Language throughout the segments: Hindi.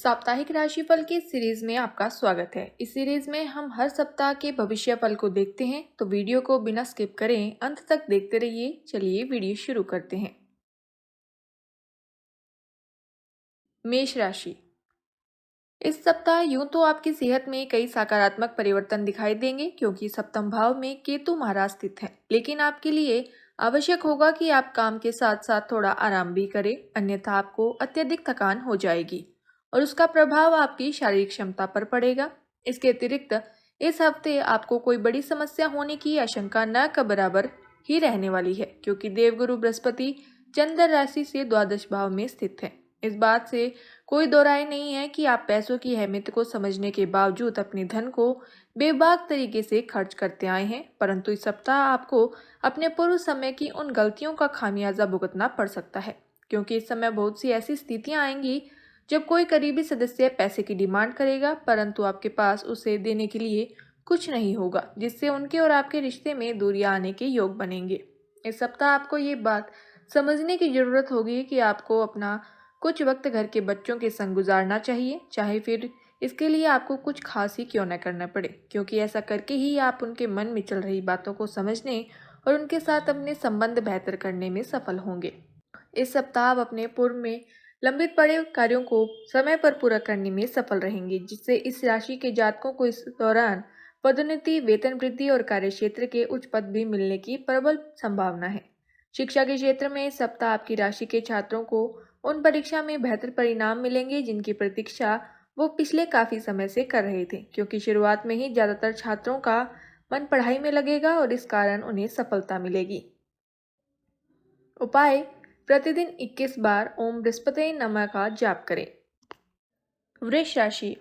साप्ताहिक राशिफल की सीरीज में आपका स्वागत है। इस सीरीज में हम हर सप्ताह के भविष्य फल को देखते हैं, तो वीडियो को बिना स्किप करें अंत तक देखते रहिए। चलिए वीडियो शुरू करते हैं। मेष राशि। इस सप्ताह यूं तो आपकी सेहत में कई सकारात्मक परिवर्तन दिखाई देंगे क्योंकि सप्तम भाव में केतु महाराज स्थित है, लेकिन आपके लिए आवश्यक होगा कि आप काम के साथ साथ थोड़ा आराम भी करें, अन्यथा आपको अत्यधिक थकान हो जाएगी और उसका प्रभाव आपकी शारीरिक क्षमता पर पड़ेगा। इसके अतिरिक्त इस हफ्ते आपको कोई बड़ी समस्या होने की आशंका न के बराबर ही रहने वाली है, क्योंकि देवगुरु बृहस्पति चंद्र राशि से द्वादश भाव में स्थित है। इस बात से कोई दो राय नहीं है कि आप पैसों की अहमियत को समझने के बावजूद अपने धन को बेबाक तरीके से खर्च करते आए हैं, परंतु इस सप्ताह आपको अपने पूर्व समय की उन गलतियों का खामियाजा भुगतना पड़ सकता है, क्योंकि इस समय बहुत सी ऐसी स्थितियां आएंगी जब कोई करीबी सदस्य पैसे की डिमांड करेगा, परंतु आपके पास उसे देने के लिए कुछ नहीं होगा, जिससे उनके और आपके रिश्ते में दूरियां आने के योग बनेंगे। इस सप्ताह आपको ये बात समझने की जरूरत होगी कि आपको अपना कुछ वक्त घर के बच्चों के संग गुजारना चाहिए, चाहे फिर इसके लिए आपको कुछ खास ही क्यों न करना पड़े, क्योंकि ऐसा करके ही आप उनके मन में चल रही बातों को समझने और उनके साथ अपने संबंध बेहतर करने में सफल होंगे। इस सप्ताह आप अपने पूर्व में लंबित पड़े कार्यों को समय पर पूरा करने में सफल रहेंगे, जिससे इस राशि के जातकों को इस दौरान पदोन्नति, वेतन वृद्धि और कार्यक्षेत्र के उच्च पद भी मिलने की प्रबल संभावना है। शिक्षा के क्षेत्र में इस सप्ताह आपकी राशि के छात्रों को उन परीक्षा में बेहतर परिणाम मिलेंगे जिनकी प्रतीक्षा वो पिछले काफी समय से कर रहे थे, क्योंकि शुरुआत में ही ज्यादातर छात्रों का मन पढ़ाई में लगेगा और इस कारण उन्हें सफलता मिलेगी। उपाय: प्रतिदिन 21 बार ओम बृहस्पति नमः का जाप करें। वृष राशि।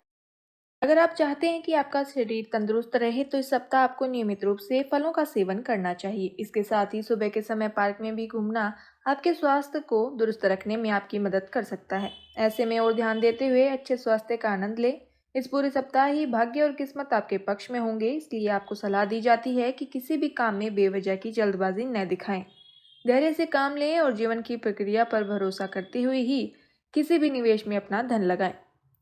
अगर आप चाहते हैं कि आपका शरीर तंदुरुस्त रहे तो इस सप्ताह आपको नियमित रूप से फलों का सेवन करना चाहिए। इसके साथ ही सुबह के समय पार्क में भी घूमना आपके स्वास्थ्य को दुरुस्त रखने में आपकी मदद कर सकता है। ऐसे में और ध्यान देते हुए अच्छे स्वास्थ्य का आनंद लें। इस पूरे सप्ताह ही भाग्य और किस्मत आपके पक्ष में होंगे, इसलिए आपको सलाह दी जाती है कि किसी भी काम में बेवजह की जल्दबाजी न दिखाएं। धैर्य से काम लें और जीवन की प्रक्रिया पर भरोसा करते हुए ही किसी भी निवेश में अपना धन लगाएं।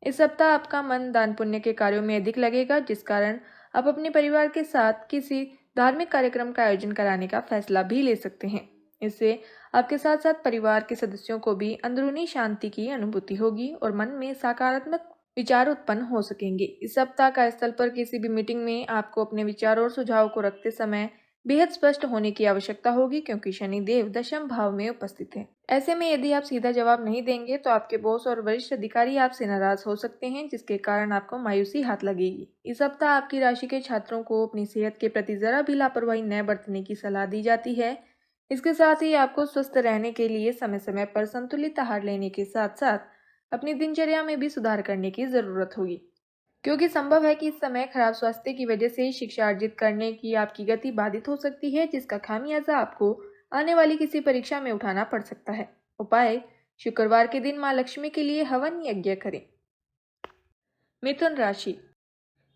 इस सप्ताह आपका मन दान पुण्य के कार्यों में अधिक लगेगा, जिस कारण आप अपने परिवार के साथ किसी धार्मिक कार्यक्रम का आयोजन कराने का फैसला भी ले सकते हैं। इससे आपके साथ साथ परिवार के सदस्यों को भी अंदरूनी शांति की अनुभूति होगी और मन में सकारात्मक विचार उत्पन्न हो सकेंगे। इस सप्ताह कार्यस्थल पर किसी भी मीटिंग में आपको अपने विचारों और सुझाव को रखते समय बेहद स्पष्ट होने की आवश्यकता होगी, क्योंकि शनि देव दशम भाव में उपस्थित है। ऐसे में यदि आप सीधा जवाब नहीं देंगे तो आपके बॉस और वरिष्ठ अधिकारी आपसे नाराज हो सकते हैं, जिसके कारण आपको मायूसी हाथ लगेगी। इस सप्ताह आपकी राशि के छात्रों को अपनी सेहत के प्रति जरा भी लापरवाही न बरतने की सलाह दी जाती है। इसके साथ ही आपको स्वस्थ रहने के लिए समय समय पर संतुलित आहार लेने के साथ साथ अपनी दिनचर्या में भी सुधार करने की जरूरत होगी, क्योंकि संभव है कि इस समय खराब स्वास्थ्य की वजह से शिक्षा अर्जित करने की आपकी गति बाधित हो सकती है, जिसका खामियाजा आपको आने वाली किसी परीक्षा में उठाना पड़ सकता है। उपाय: शुक्रवार के दिन मां लक्ष्मी के लिए हवन यज्ञ करें। मिथुन राशि।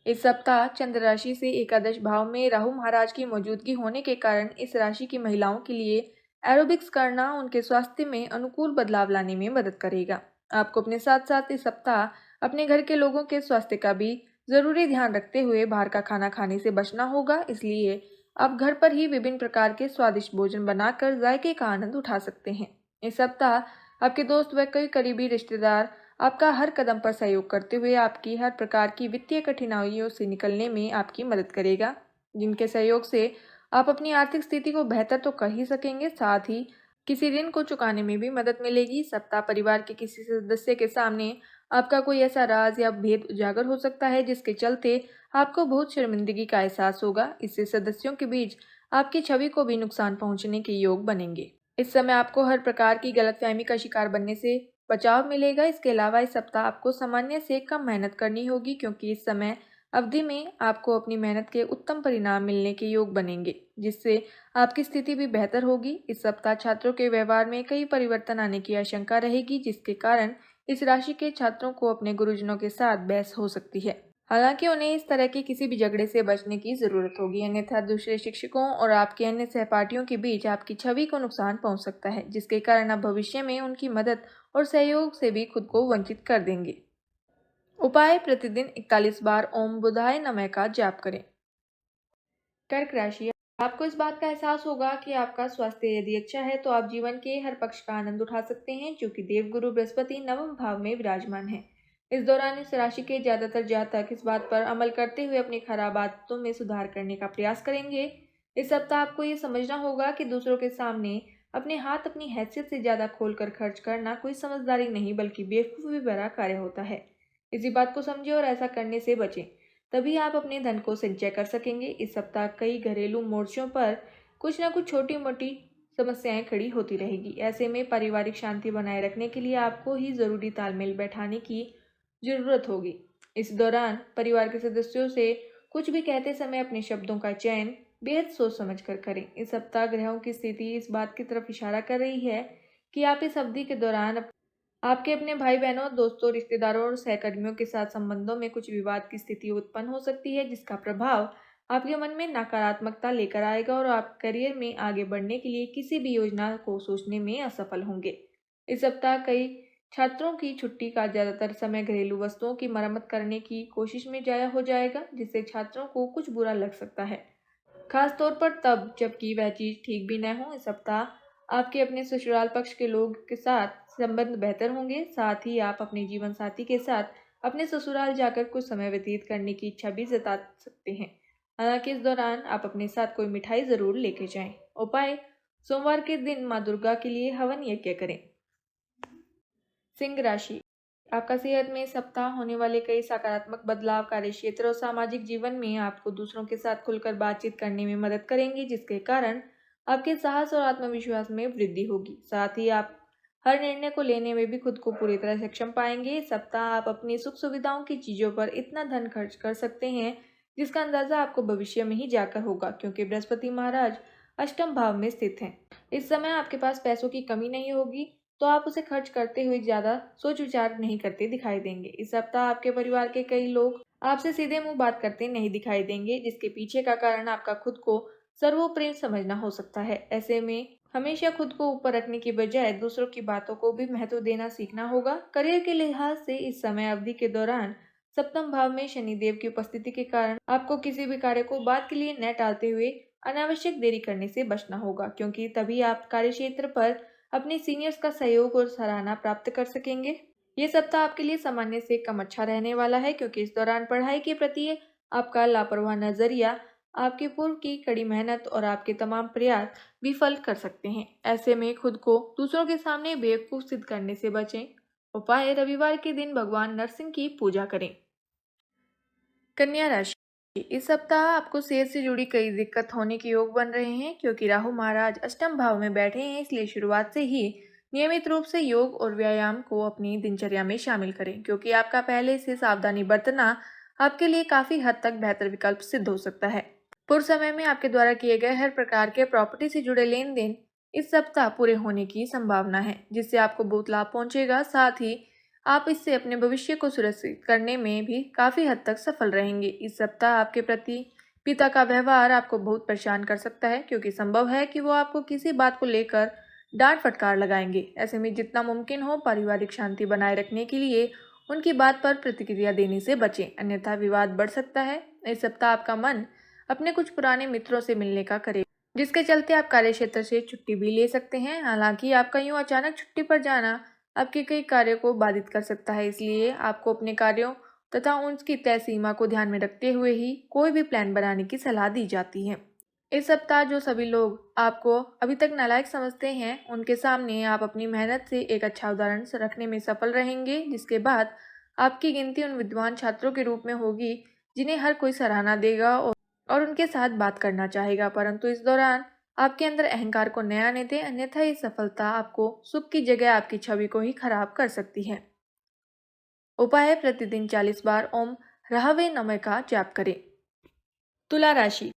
इस सप्ताह चंद्र राशि से एकादश भाव में राहु महाराज की मौजूदगी होने के कारण इस राशि की महिलाओं के लिए एरोबिक्स करना उनके स्वास्थ्य में अनुकूल बदलाव लाने में मदद करेगा। आपको अपने साथ साथ इस सप्ताह अपने घर के लोगों के स्वास्थ्य का भी जरूरी ध्यान रखते हुए बाहर का खाना खाने से बचना होगा, इसलिए आप घर पर ही विभिन्न प्रकार के स्वादिष्ट भोजन बनाकर जायके का आनंद उठा सकते हैं। इस सप्ताह आपके दोस्त व कई करीबी रिश्तेदार आपका हर कदम पर सहयोग करते हुए आपकी हर प्रकार की वित्तीय कठिनाइयों से निकलने में आपकी मदद करेगा, जिनके सहयोग से आप अपनी आर्थिक स्थिति को बेहतर तो कर ही सकेंगे, साथ ही किसी ऋण को चुकाने में भी मदद मिलेगी। सप्ताह परिवार के किसी सदस्य के सामने आपका कोई ऐसा राज या भेद उजागर हो सकता है जिसके चलते आपको बहुत शर्मिंदगी का एहसास होगा। इससे सदस्यों के बीच आपकी छवि को भी नुकसान पहुंचने के योग बनेंगे। इस समय आपको हर प्रकार की गलतफहमी का शिकार बनने से बचाव मिलेगा। इसके अलावा इस सप्ताह आपको सामान्य से कम मेहनत करनी होगी, क्योंकि इस समय अवधि में आपको अपनी मेहनत के उत्तम परिणाम मिलने के योग बनेंगे, जिससे आपकी स्थिति भी बेहतर होगी। इस सप्ताह छात्रों के व्यवहार में कई परिवर्तन आने की आशंका रहेगी, जिसके कारण इस राशि के छात्रों को अपने गुरुजनों के साथ बहस हो सकती है। हालांकि उन्हें इस तरह के किसी भी झगड़े से बचने की जरूरत होगी, अन्यथा दूसरे शिक्षकों और आपके अन्य सहपाठियों के बीच आपकी छवि को नुकसान पहुंच सकता है, जिसके कारण आप भविष्य में उनकी मदद और सहयोग से भी खुद को वंचित कर देंगे। उपाय: प्रतिदिन 41 बार ओम बुधाय नमः का जाप करें। कर्क राशि, आपको इस बात का एहसास होगा कि आपका स्वास्थ्य यदि अच्छा है तो आप जीवन के हर पक्ष का आनंद उठा सकते हैं, क्योंकि देवगुरु बृहस्पति नवम भाव में विराजमान है। इस दौरान इस राशि के ज्यादातर जातक इस बात पर अमल करते हुए अपनी खराब आदतों में सुधार करने का प्रयास करेंगे। इस सप्ताह आपको ये समझना होगा कि दूसरों के सामने अपने हाथ अपनी हैसियत से ज्यादा खोलकर खर्च करना कोई समझदारी नहीं बल्कि बेवकूफी भरा कार्य होता है। इसी बात को समझे और ऐसा करने से बचें, तभी आप अपने धन को संचय कर सकेंगे। इस सप्ताह कई घरेलू मोर्चों पर कुछ न कुछ छोटी मोटी समस्याएं खड़ी होती रहेगी। ऐसे में पारिवारिक शांति बनाए रखने के लिए आपको ही जरूरी तालमेल बैठाने की जरूरत होगी। इस दौरान परिवार के सदस्यों से कुछ भी कहते समय अपने शब्दों का चयन बेहद सोच समझ कर करें। इस सप्ताह ग्रहों की स्थिति इस बात की तरफ इशारा कर रही है कि आप इस अवधि के दौरान आपके अपने भाई बहनों, दोस्तों, रिश्तेदारों और सहकर्मियों के साथ संबंधों में कुछ विवाद की स्थिति उत्पन्न हो सकती है, जिसका प्रभाव आपके मन में नकारात्मकता लेकर आएगा और आप करियर में आगे बढ़ने के लिए किसी भी योजना को सोचने में असफल होंगे। इस सप्ताह कई छात्रों की छुट्टी का ज्यादातर समय घरेलू वस्तुओं की मरम्मत करने की कोशिश में जाया हो जाएगा, जिससे छात्रों को कुछ बुरा लग सकता है, खास तौर पर तब जबकि वह चीज ठीक भी न हो। इस सप्ताह आपके अपने ससुराल पक्ष के लोग के साथ संबंध बेहतर होंगे। साथ ही आप अपने जीवन साथी के साथ अपने ससुराल जाकर कुछ समय व्यतीत करने की इच्छा भी जता सकते हैं। हालांकि इस दौरान आप अपने साथ कोई मिठाई जरूर लेके जाएं। उपाय: सोमवार के दिन माँ दुर्गा के लिए हवन यज्ञ करें। सिंह राशि, आपका सेहत में इस सप्ताह होने वाले कई सकारात्मक बदलाव कार्य क्षेत्र और सामाजिक जीवन में आपको दूसरों के साथ खुलकर बातचीत करने में मदद करेंगे, जिसके कारण आपके साहस और आत्मविश्वास में वृद्धि होगी। साथ ही आप हर निर्णय को लेने में भी खुद को पूरी तरह सक्षम पाएंगे। इस सप्ताह आप अपनी सुख सुविधाओं की चीजों पर इतना धन खर्च कर सकते हैं जिसका अंदाजा आपको भविष्य में ही जाकर होगा, क्योंकि बृहस्पति महाराज अष्टम भाव में स्थित हैं। इस समय आपके पास पैसों की कमी नहीं होगी, तो आप उसे खर्च करते हुए ज्यादा सोच विचार नहीं करते दिखाई देंगे। इस सप्ताह आपके परिवार के कई लोग आपसे सीधे मुंह बात करते नहीं दिखाई देंगे, जिसके पीछे का कारण आपका खुद को सर्वोपरि समझना हो सकता है। ऐसे में हमेशा खुद को ऊपर रखने की बजाय दूसरों की बातों को भी महत्व देना सीखना होगा। करियर के लिहाज से इस समय अवधि के दौरान सप्तम भाव में शनिदेव की उपस्थिति के कारण आपको किसी भी कार्य को बाद के लिए न टालते हुए अनावश्यक देरी करने से बचना होगा, क्योंकि तभी आप कार्य क्षेत्र पर अपने सीनियर्स का सहयोग और सराहना प्राप्त कर सकेंगे। ये सप्ताह आपके लिए सामान्य से कम अच्छा रहने वाला है, क्योंकि इस दौरान पढ़ाई के प्रति आपका लापरवाह नजरिया आपके पूर्व की कड़ी मेहनत और आपके तमाम प्रयास विफल कर सकते हैं। ऐसे में खुद को दूसरों के सामने बेवकूफ सिद्ध करने से बचें। उपाय: रविवार के दिन भगवान नरसिंह की पूजा करें। कन्या राशि, इस सप्ताह आपको सेहत से जुड़ी कई दिक्कत होने के योग बन रहे हैं, क्योंकि राहु महाराज अष्टम भाव में बैठे हैं। इसलिए शुरुआत से ही नियमित रूप से योग और व्यायाम को अपनी दिनचर्या में शामिल करें, क्योंकि आपका पहले से सावधानी बरतना आपके लिए काफी हद तक बेहतर विकल्प सिद्ध हो सकता है। पूर्व समय में आपके द्वारा किए गए हर प्रकार के प्रॉपर्टी से जुड़े लेन देन इस सप्ताह पूरे होने की संभावना है, जिससे आपको बहुत लाभ पहुंचेगा। साथ ही आप इससे अपने भविष्य को सुरक्षित करने में भी काफी हद तक सफल रहेंगे। इस सप्ताह आपके प्रति पिता का व्यवहार आपको बहुत परेशान कर सकता है, क्योंकि संभव है कि वो आपको किसी बात को लेकर डांट फटकार लगाएंगे। ऐसे में जितना मुमकिन हो पारिवारिक शांति बनाए रखने के लिए उनकी बात पर प्रतिक्रिया देने से बचें, अन्यथा विवाद बढ़ सकता है। इस सप्ताह आपका मन अपने कुछ पुराने मित्रों से मिलने का करें, जिसके चलते आप कार्य क्षेत्र से छुट्टी भी ले सकते हैं। हालांकि आपका यूं अचानक छुट्टी पर जाना आपके कई कार्यों को बाधित कर सकता है, इसलिए आपको अपने कार्यों तथा उनकी तय सीमा को ध्यान में रखते हुए ही कोई भी प्लान बनाने की सलाह दी जाती है। इस सप्ताह जो सभी लोग आपको अभी तक नालायक समझते हैं, उनके सामने आप अपनी मेहनत से एक अच्छा उदाहरण रखने में सफल रहेंगे, जिसके बाद आपकी गिनती उन विद्वान छात्रों के रूप में होगी जिन्हें हर कोई सराहना देगा और उनके साथ बात करना चाहेगा। परंतु इस दौरान आपके अंदर अहंकार को न आने दें, अन्यथा ये सफलता आपको सुख की जगह आपकी छवि को ही खराब कर सकती है। उपाय: प्रतिदिन 40 बार ओम ह्रावे नमः का जाप करें। तुला राशि,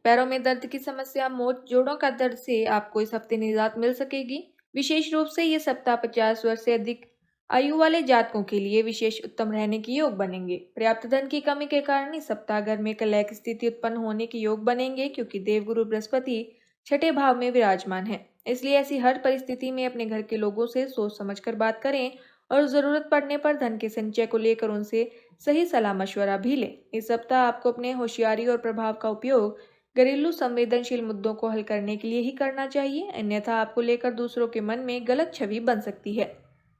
पैरों में दर्द की समस्या, मोच, जोड़ों का दर्द से आपको इस हफ्ते निजात मिल सकेगी। विशेष रूप से ये सप्ताह 50 वर्ष से अधिक आयु वाले जातकों के लिए विशेष उत्तम रहने के योग बनेंगे। पर्याप्त धन की कमी के कारण इस सप्ताह घर में कलह की स्थिति उत्पन्न होने के योग बनेंगे, क्योंकि देवगुरु बृहस्पति छठे भाव में विराजमान है। इसलिए ऐसी हर परिस्थिति में अपने घर के लोगों से सोच समझकर बात करें और ज़रूरत पड़ने पर धन के संचय को लेकर उनसे सही सलाह मशवरा भी लें। इस सप्ताह आपको अपने होशियारी और प्रभाव का उपयोग घरेलू संवेदनशील मुद्दों को हल करने के लिए ही करना चाहिए, अन्यथा आपको लेकर दूसरों के मन में गलत छवि बन सकती है।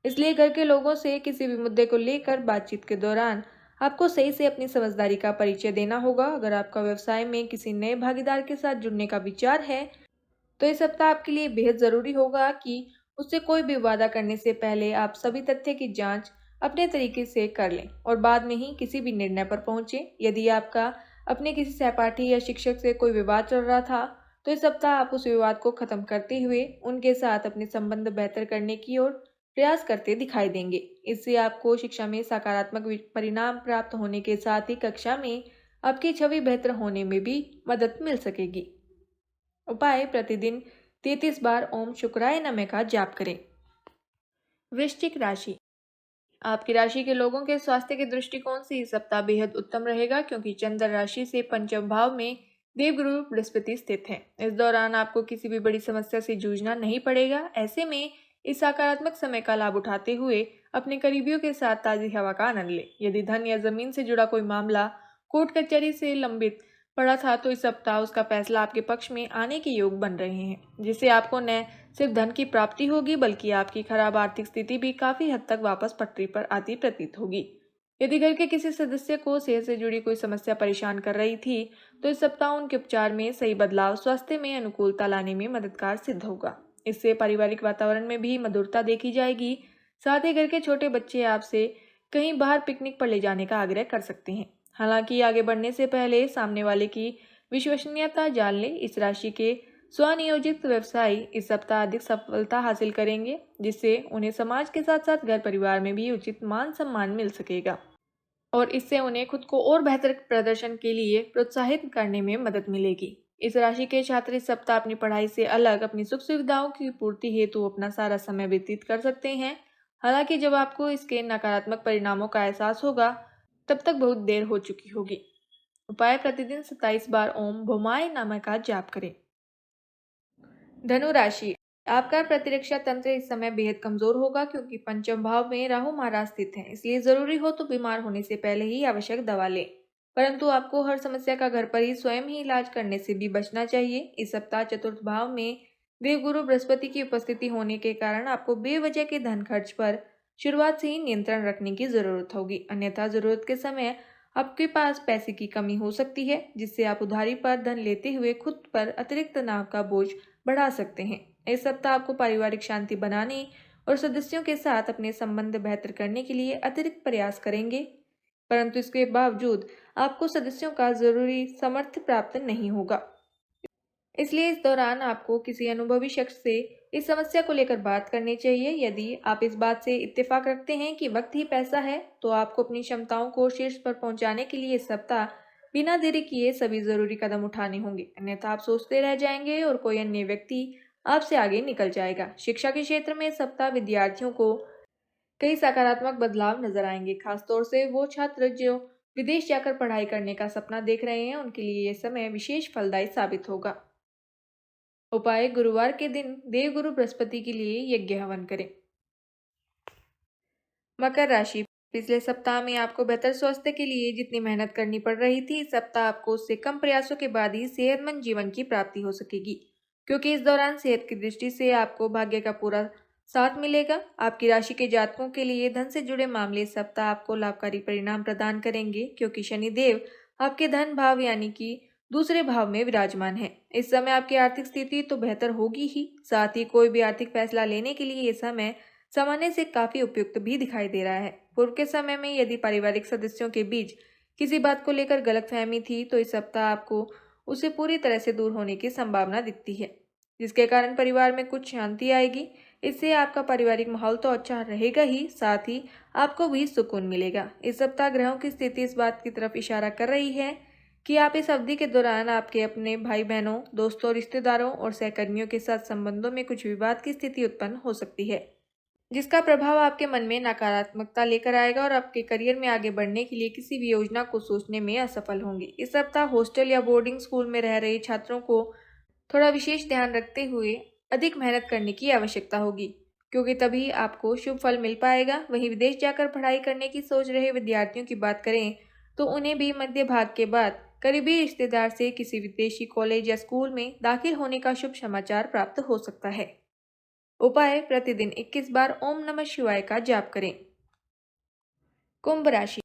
इसलिए घर के लोगों से किसी भी मुद्दे को लेकर बातचीत के दौरान आपको सही से अपनी समझदारी का परिचय देना होगा। अगर आपका व्यवसाय में किसी नए भागीदार के साथ जुड़ने का विचार है तो इस सप्ताह आपके लिए बेहद ज़रूरी होगा कि उससे कोई भी वादा करने से पहले आप सभी तथ्य की जांच अपने तरीके से कर लें और बाद में ही किसी भी निर्णय पर पहुंचें। यदि आपका अपने किसी सहपाठी या शिक्षक से कोई विवाद चल रहा था तो इस सप्ताह आप उस विवाद को खत्म करते हुए उनके साथ अपने संबंध बेहतर करने की ओर प्रयास करते दिखाई देंगे। इससे आपको शिक्षा में सकारात्मक परिणाम प्राप्त होने के साथ ही कक्षा में आपकी छवि बेहतर होने में भी मदद मिल सकेगी। उपाय: प्रतिदिन 33 बार ओम शुक्राय नमः का जाप करें। वृश्चिक राशि, आपकी राशि के लोगों के स्वास्थ्य के दृष्टिकोण से इस सप्ताह बेहद उत्तम रहेगा, क्योंकि चंद्र राशि से पंचम भाव में देवगुरु बृहस्पति स्थित है। इस दौरान आपको किसी भी बड़ी समस्या से जूझना नहीं पड़ेगा। ऐसे में इस सकारात्मक समय का लाभ उठाते हुए अपने करीबियों के साथ ताज़ी हवा का आनंद लें। यदि धन या जमीन से जुड़ा कोई मामला कोर्ट कचहरी से लंबित पड़ा था तो इस सप्ताह उसका फैसला आपके पक्ष में आने के योग बन रहे हैं, जिससे आपको न सिर्फ धन की प्राप्ति होगी बल्कि आपकी खराब आर्थिक स्थिति भी काफी हद तक वापस पटरी पर आती प्रतीत होगी। यदि घर के किसी सदस्य को सेहत से जुड़ी कोई समस्या परेशान कर रही थी तो इस सप्ताह उनके उपचार में सही बदलाव स्वास्थ्य में अनुकूलता लाने में मददगार सिद्ध होगा। इससे पारिवारिक वातावरण में भी मधुरता देखी जाएगी। साथ ही घर के छोटे बच्चे आपसे कहीं बाहर पिकनिक पर ले जाने का आग्रह कर सकते हैं। हालांकि आगे बढ़ने से पहले सामने वाले की विश्वसनीयता जान लें। इस राशि के स्वनियोजित व्यवसायी इस सप्ताह अधिक सफलता हासिल करेंगे, जिससे उन्हें समाज के साथ साथ घर परिवार में भी उचित मान सम्मान मिल सकेगा और इससे उन्हें खुद को और बेहतर प्रदर्शन के लिए प्रोत्साहित करने में मदद मिलेगी। इस राशि के छात्र इस सप्ताह अपनी पढ़ाई से अलग अपनी सुख सुविधाओं की पूर्ति हेतु अपना सारा समय व्यतीत कर सकते हैं। हालांकि जब आपको इसके नकारात्मक परिणामों का एहसास होगा तब तक बहुत देर हो चुकी होगी। उपाय: प्रतिदिन 27 बार ओम भौमाय नमः का जाप करें। धनु राशि, आपका प्रतिरक्षा तंत्र इस समय बेहद कमजोर होगा, क्योंकि पंचम भाव में राहु महाराज स्थित है। इसलिए जरूरी हो तो बीमार होने से पहले ही आवश्यक दवा लें, परंतु आपको हर समस्या का घर पर ही स्वयं ही इलाज करने से भी बचना चाहिए। इस सप्ताह चतुर्थ भाव में देवगुरु बृहस्पति की उपस्थिति होने के कारण आपको बेवजह के धन खर्च पर शुरुआत से ही नियंत्रण रखने की जरूरत होगी, अन्यथा जरूरत के समय आपके पास पैसे की कमी हो सकती है, जिससे आप उधारी पर धन लेते हुए खुद पर अतिरिक्त तनाव का बोझ बढ़ा सकते हैं। इस सप्ताह आपको पारिवारिक शांति बनाने और सदस्यों के साथ अपने संबंध बेहतर करने के लिए अतिरिक्त प्रयास करेंगे, परंतु इसके बावजूद आपको सदस्यों का जरूरी समर्थन प्राप्त नहीं होगा। इसलिए इस दौरान आपको किसी अनुभवी शख्स से इस समस्या को लेकर बात करनी चाहिए। यदि आप इस बात से इत्तेफाक रखते हैं कि वक्त ही पैसा है तो आपको अपनी क्षमताओं को शीर्ष पर पहुंचाने के लिए इस सप्ताह बिना देरी किए सभी जरूरी कदम उठाने होंगे, अन्यथा आप सोचते रह जाएंगे और कोई अन्य व्यक्ति आपसे आगे निकल जाएगा। शिक्षा के क्षेत्र में इस सप्ताह विद्यार्थियों को कई सकारात्मक बदलाव नजर आएंगे। खासतौर से वो छात्र जो विदेश जाकर पढ़ाई करने का सपना देख रहे हैं उनके लिए यह समय विशेष फलदायी साबित होगा। उपाय: गुरुवार के दिन देवगुरु बृहस्पति के लिए यज्ञ हवन करें। मकर राशि, पिछले सप्ताह में आपको बेहतर स्वास्थ्य के लिए जितनी मेहनत करनी पड़ रही थी, इस सप्ताह आपको उससे कम प्रयासों के बाद ही सेहतमंद जीवन की प्राप्ति हो सकेगी, क्योंकि इस दौरान सेहत की दृष्टि से आपको भाग्य का पूरा साथ मिलेगा। आपकी राशि के जातकों के लिए धन से जुड़े मामले इस सप्ताह आपको लाभकारी परिणाम प्रदान करेंगे, क्योंकि शनिदेव आपके धन भाव यानी कि दूसरे भाव में विराजमान है। इस समय आपकी आर्थिक स्थिति तो बेहतर होगी ही, साथ ही कोई भी आर्थिक फैसला लेने के लिए ये समय सामान्य से काफी उपयुक्त भी दिखाई दे रहा है। पूर्व के समय में यदि पारिवारिक सदस्यों के बीच किसी बात को लेकर गलतफहमी थी तो इस सप्ताह आपको उसे पूरी तरह से दूर होने की संभावना दिखती है, जिसके कारण परिवार में कुछ शांति आएगी। इससे आपका पारिवारिक माहौल तो अच्छा रहेगा ही, साथ ही आपको भी सुकून मिलेगा। इस सप्ताह ग्रहों की स्थिति इस बात की तरफ इशारा कर रही है कि आप इस अवधि के दौरान आपके अपने भाई बहनों, दोस्तों, रिश्तेदारों और सहकर्मियों के साथ संबंधों में कुछ विवाद की स्थिति उत्पन्न हो सकती है, जिसका प्रभाव आपके मन में नकारात्मकता लेकर आएगा और आपके करियर में आगे बढ़ने के लिए किसी भी योजना को सोचने में असफल होंगे। इस सप्ताह हॉस्टल या बोर्डिंग स्कूल में रह रहे छात्रों को थोड़ा विशेष ध्यान रखते हुए अधिक मेहनत करने की आवश्यकता होगी, क्योंकि तभी आपको शुभ फल मिल पाएगा। वहीं विदेश जाकर पढ़ाई करने की सोच रहे विद्यार्थियों की बात करें तो उन्हें भी मध्य भाग के बाद करीबी रिश्तेदार से किसी विदेशी कॉलेज या स्कूल में दाखिल होने का शुभ समाचार प्राप्त हो सकता है। उपाय: प्रतिदिन 21 बार ओम नमः शिवाय का जाप करें। कुंभ राशि: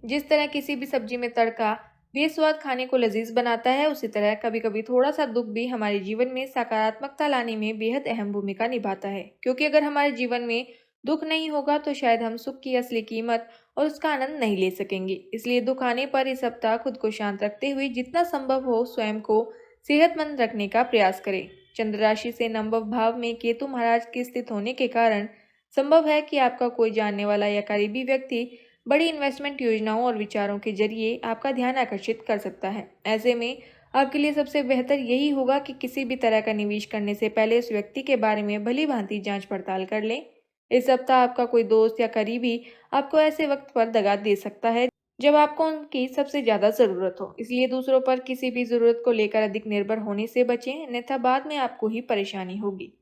जिस तरह किसी भी सब्जी में तड़का बेस्वाद खाने को लजीज बनाता है, उसी तरह कभी कभी थोड़ा सा दुख भी हमारे जीवन में सकारात्मकता लाने में बेहद अहम भूमिका निभाता है। क्योंकि अगर हमारे जीवन में दुख नहीं होगा तो शायद हम सुख की असली कीमत और उसका आनंद नहीं ले सकेंगे। इसलिए दुख आने पर इस सप्ताह खुद को शांत रखते हुए जितना संभव हो स्वयं को सेहतमंद रखने का प्रयास करें। चंद्र राशि से नवम भाव में केतु महाराज के स्थित होने के कारण संभव है कि आपका कोई जानने वाला या करीबी व्यक्ति बड़ी इन्वेस्टमेंट योजनाओं और विचारों के जरिए आपका ध्यान आकर्षित कर सकता है। ऐसे में आपके लिए सबसे बेहतर यही होगा कि किसी भी तरह का निवेश करने से पहले उस व्यक्ति के बारे में भली भांति जांच पड़ताल कर लें। इस सप्ताह आपका कोई दोस्त या करीबी आपको ऐसे वक्त पर दगा दे सकता है जब आपको उनकी सबसे ज्यादा जरूरत हो। इसलिए दूसरों पर किसी भी जरूरत को लेकर अधिक निर्भर होने से बचें, अन्यथा बाद में आपको ही परेशानी होगी।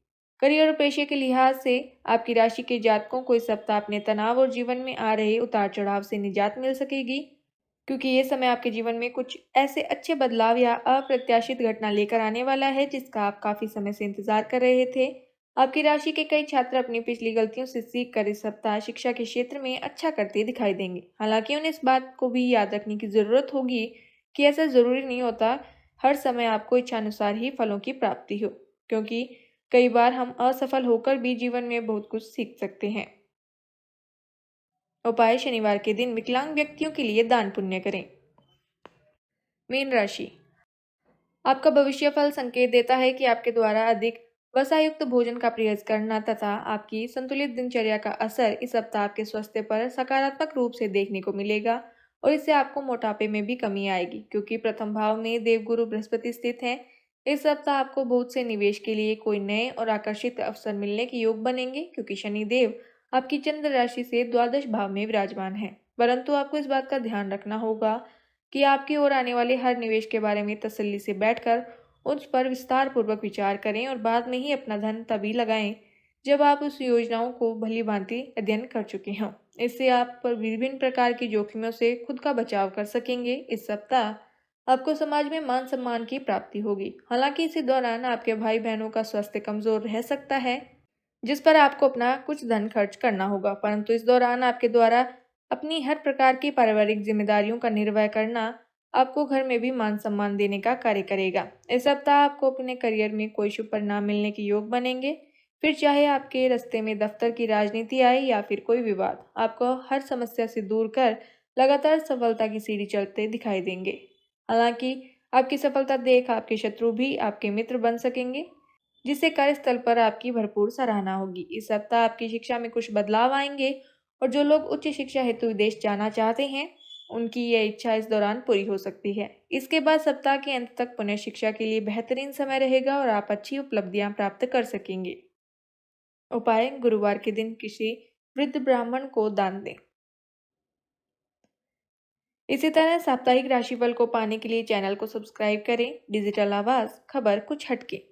करियर और पेशे के लिहाज से आपकी राशि के जातकों को इस सप्ताह अपने तनाव और जीवन में आ रहे उतार चढ़ाव से निजात मिल सकेगी, क्योंकि ये समय आपके जीवन में कुछ ऐसे अच्छे बदलाव या अप्रत्याशित घटना लेकर आने वाला है जिसका आप काफी समय से इंतजार कर रहे थे। आपकी राशि के कई छात्र अपनी पिछली गलतियों से सीख कर इस सप्ताह शिक्षा के क्षेत्र में अच्छा करते दिखाई देंगे। हालांकि उन्हें इस बात को भी याद रखने की जरूरत होगी कि ऐसा जरूरी नहीं होता हर समय आपको इच्छानुसार ही फलों की प्राप्ति हो, क्योंकि कई बार हम असफल होकर भी जीवन में बहुत कुछ सीख सकते हैं। उपाय: शनिवार के दिन विकलांग व्यक्तियों के लिए दान पुण्य करें। मीन राशि: आपका भविष्य फल संकेत देता है कि आपके द्वारा अधिक वसायुक्त भोजन का प्रयास करना तथा आपकी संतुलित दिनचर्या का असर इस सप्ताह आपके स्वास्थ्य पर सकारात्मक रूप से देखने को मिलेगा और इससे आपको मोटापे में भी कमी आएगी। क्योंकि प्रथम भाव में देवगुरु बृहस्पति स्थित है, इस सप्ताह आपको बहुत से निवेश के लिए कोई नए और आकर्षित अवसर मिलने के योग बनेंगे। क्योंकि शनिदेव आपकी चंद्र राशि से द्वादश भाव में विराजमान है। परंतु आपको इस बात का ध्यान रखना होगा कि आपकी ओर आने वाले हर निवेश के बारे में तसल्ली से बैठकर उस पर विस्तार पूर्वक विचार करें और बाद में ही अपना धन तभी लगाएं जब आप उस योजनाओं को भली भांति अध्ययन कर चुके हों। इससे आप पर विभिन्न प्रकार की जोखिमों से खुद का बचाव कर सकेंगे। इस सप्ताह आपको समाज में मान सम्मान की प्राप्ति होगी। हालांकि इसी दौरान आपके भाई बहनों का स्वास्थ्य कमजोर रह सकता है जिस पर आपको अपना कुछ धन खर्च करना होगा। परंतु इस दौरान आपके द्वारा अपनी हर प्रकार की पारिवारिक जिम्मेदारियों का निर्वह करना आपको घर में भी मान सम्मान देने का कार्य करेगा। इस सप्ताह आपको अपने करियर में कोई शुभ परिणाम मिलने के योग बनेंगे। फिर चाहे आपके रास्ते में दफ्तर की राजनीति आए या फिर कोई विवाद, आपको हर समस्या से दूर कर लगातार सफलता की सीढ़ी चढ़ते दिखाई देंगे। हालांकि आपकी सफलता देख आपके शत्रु भी आपके मित्र बन सकेंगे, जिससे कार्यस्थल पर आपकी भरपूर सराहना होगी। इस सप्ताह आपकी शिक्षा में कुछ बदलाव आएंगे और जो लोग उच्च शिक्षा हेतु विदेश जाना चाहते हैं उनकी यह इच्छा इस दौरान पूरी हो सकती है। इसके बाद सप्ताह के अंत तक पुनः शिक्षा के लिए बेहतरीन समय रहेगा और आप अच्छी उपलब्धियां प्राप्त कर सकेंगे। उपाय: गुरुवार के दिन किसी वृद्ध ब्राह्मण को दान दें। इसी तरह साप्ताहिक राशिफल को पाने के लिए चैनल को सब्सक्राइब करें। डिजिटल आवाज, खबर कुछ हटके।